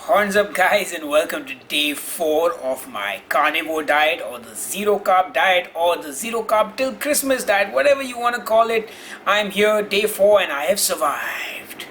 Horns up guys, and welcome to day 4 of my carnivore diet, or the zero carb diet, or the zero carb till Christmas diet, whatever you want to call it. I'm here day 4 and I have survived.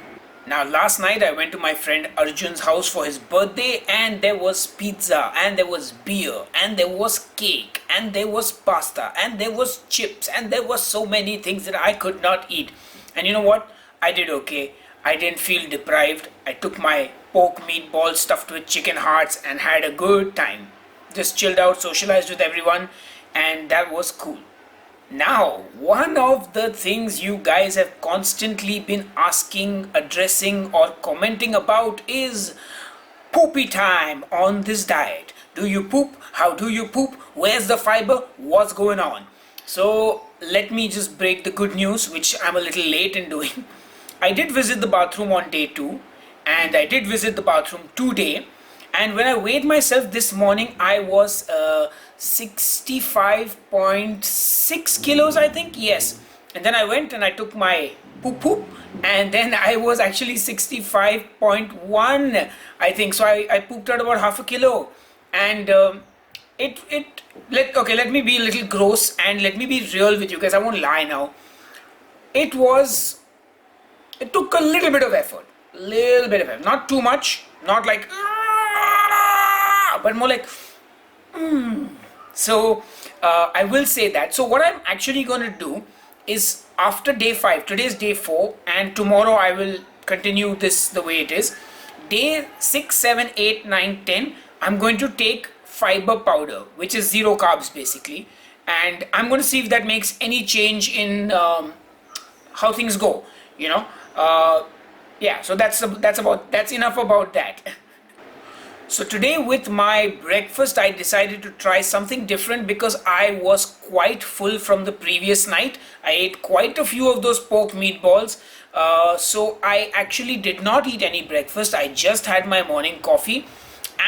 Now last night I went to my friend Arjun's house for his birthday, and there was pizza, and there was beer, and there was cake, and there was pasta, and there was chips, and there was so many things that I could not eat. And you know what? I did okay. I didn't feel deprived. I took my pork meatballs stuffed with chicken hearts and had a good time. Just chilled out, socialized with everyone, and that was cool. Now, one of the things you guys have constantly been asking, addressing, or commenting about is poopy time on this diet. Do you poop? How do you poop? Where's the fiber? What's going on? So, let me just break the good news, which I'm a little late in doing. I did visit the bathroom on day 2, and I did visit the bathroom today, and when I weighed myself this morning I was 65.6 kilos, I think, yes. And then I went and I took my poop, and then I was actually 65.1, I think. So I pooped out about half a kilo, and let me be a little gross and let me be real with you guys. I won't lie now. It took a little bit of effort, not too much, not like, but more like, So I will say that. So what I'm actually going to do is, after day 5, today is day 4, and tomorrow I will continue this the way it is. Day 6, 7, 8, 9, 10, I'm going to take fiber powder, which is zero carbs basically, and I'm going to see if that makes any change in how things go, you know. Yeah, so that's enough about that. So today with my breakfast I decided to try something different because I was quite full from the previous night. I ate quite a few of those pork meatballs, so I actually did not eat any breakfast. I just had my morning coffee,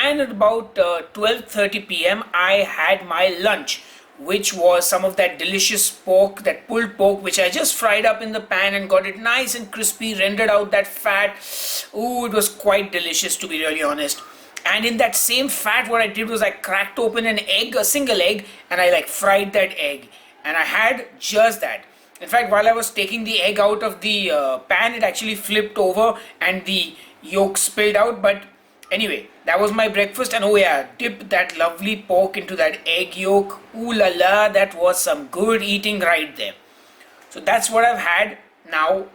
and at about 12:30 p.m. I had my lunch, which was some of that delicious pork, that pulled pork, which I just fried up in the pan and got it nice and crispy, rendered out that fat. Ooh, it was quite delicious, to be really honest. And in that same fat, what I did was I cracked open an egg, a single egg, and I fried that egg, and I had just that. In fact, while I was taking the egg out of the pan, it actually flipped over and the yolk spilled out. But anyway, that was my breakfast, and oh yeah, dipped that lovely pork into that egg yolk. Ooh la la, that was some good eating right there. So that's what I've had now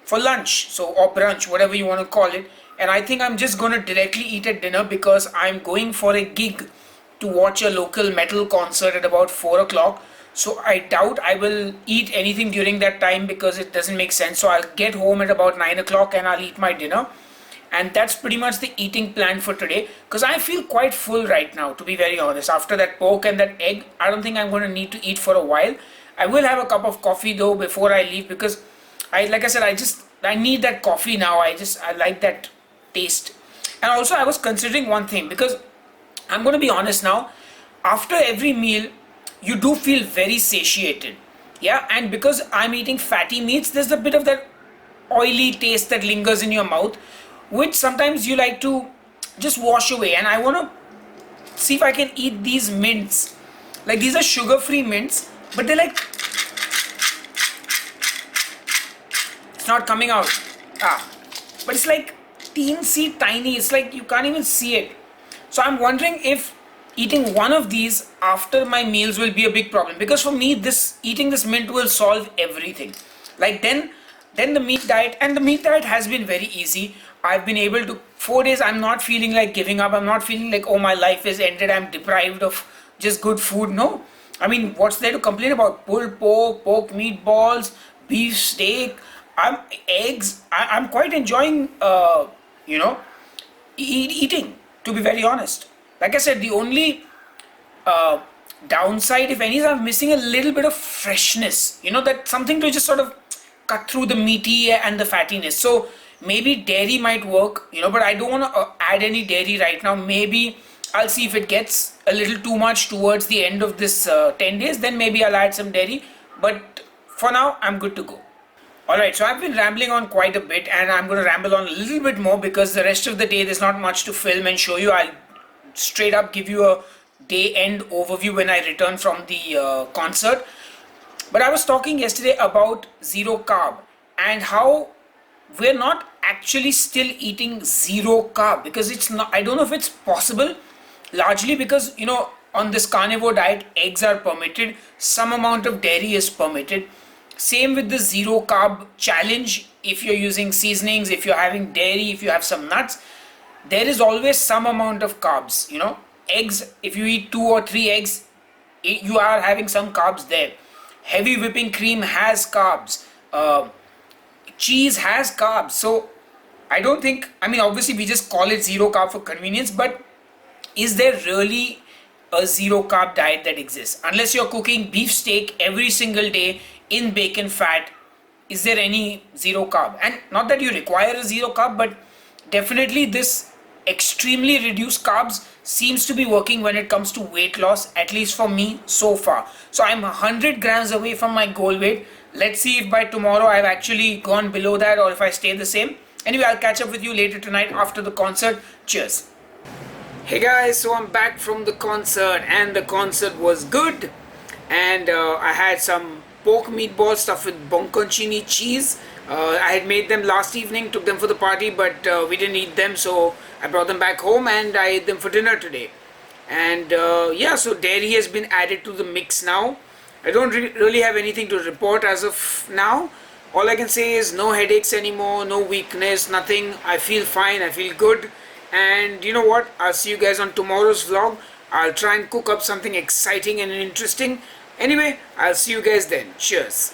for lunch, or brunch, whatever you want to call it. And I think I'm just going to directly eat at dinner because I'm going for a gig to watch a local metal concert at about 4 o'clock. So I doubt I will eat anything during that time because it doesn't make sense. So I'll get home at about 9 o'clock and I'll eat my dinner. And that's pretty much the eating plan for today, because I feel quite full right now, to be very honest. After that pork and that egg, I don't think I'm going to need to eat for a while. I will have a cup of coffee though before I leave, because I need that coffee now. I like that taste. And also I was considering one thing, because I'm going to be honest now, after every meal you do feel very satiated, yeah, and because I'm eating fatty meats, there's a bit of that oily taste that lingers in your mouth, which sometimes you like to just wash away. And I want to see if I can eat these mints. Like, these are sugar-free mints, but they're like, it's not coming out. But it's like teensy tiny. It's like you can't even see it. So I'm wondering if eating one of these after my meals will be a big problem, because for me eating this mint will solve everything. Like, then the meat diet, and the meat diet has been very easy. I've been able to, 4 days, I'm not feeling like giving up. I'm not feeling like, oh, my life is ended, I'm deprived of just good food. No. I mean, what's there to complain about? Pulled pork meatballs, beef steak, eggs. I'm quite enjoying, eating, to be very honest. Like I said, the only downside, if any, is I'm missing a little bit of freshness. That something to just sort of cut through the meaty and the fattiness. So maybe dairy might work, but I don't want to add any dairy right now. Maybe I'll see if it gets a little too much towards the end of this 10 days, then maybe I'll add some dairy. But for now, I'm good to go. Alright, so I've been rambling on quite a bit, and I'm going to ramble on a little bit more because the rest of the day there's not much to film and show you. I'll straight up give you a day end overview when I return from the concert. But I was talking yesterday about zero carb and how we're not actually still eating zero carb, because it's not, I don't know if it's possible, largely because, on this carnivore diet, eggs are permitted, some amount of dairy is permitted. Same with the zero carb challenge. If you're using seasonings, if you're having dairy, if you have some nuts, there is always some amount of carbs. Eggs, if you eat 2 or 3 eggs, you are having some carbs there. Heavy whipping cream has carbs. Cheese has carbs. So I don't think, obviously we just call it zero carb for convenience, but is there really a zero carb diet that exists? Unless you're cooking beef steak every single day in bacon fat, is there any zero carb? And not that you require a zero carb, but definitely this extremely reduced carbs seems to be working when it comes to weight loss, at least for me so far. So I'm 100 grams away from my goal weight. Let's see if by tomorrow I've actually gone below that or if I stay the same. Anyway, I'll catch up with you later tonight after the concert. Cheers. Hey guys, so I'm back from the concert, and the concert was good, and I had some pork meatballs stuffed with bocconcini cheese. I had made them last evening, took them for the party, but we didn't eat them, so I brought them back home and I ate them for dinner today. And yeah, so dairy has been added to the mix now. I don't really have anything to report as of now. All I can say is no headaches anymore, no weakness, nothing. I feel fine, I feel good. And you know what? I'll see you guys on tomorrow's vlog. I'll try and cook up something exciting and interesting. Anyway, I'll see you guys then. Cheers.